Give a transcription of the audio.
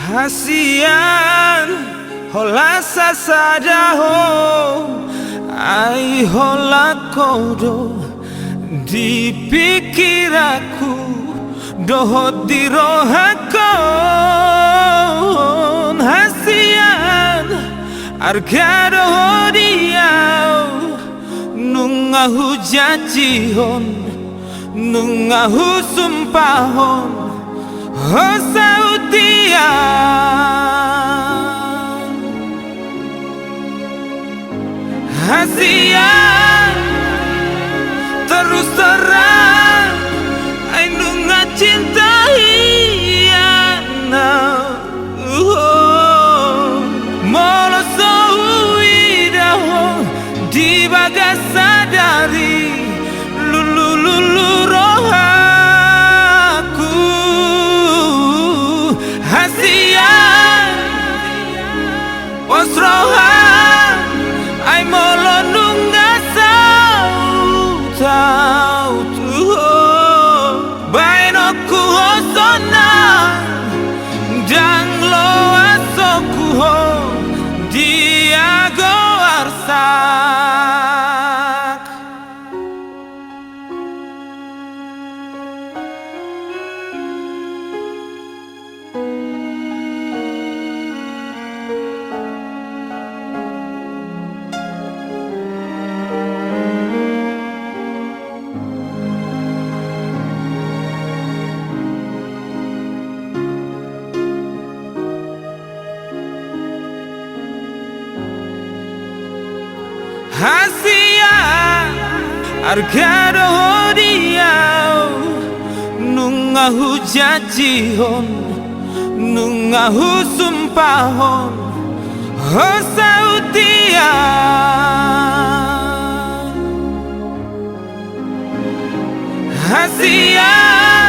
Hasian hola sasadaho ai hola kodo di pikiraku dohot di rohakon hasian argado hodiau nungahu jajihon nungahu sumpahon Hosautia Hasian terus terang Ainunga cintahiana Molo souidaho di bagasadari lulu rohaku Hasian Wasrohan Ay molo nunga tau Bainoku hosona Dang lo asoku ho Diago arsak Hasian argado hodiau nungahu jajihon nungahu sumpahon hosautia Hasian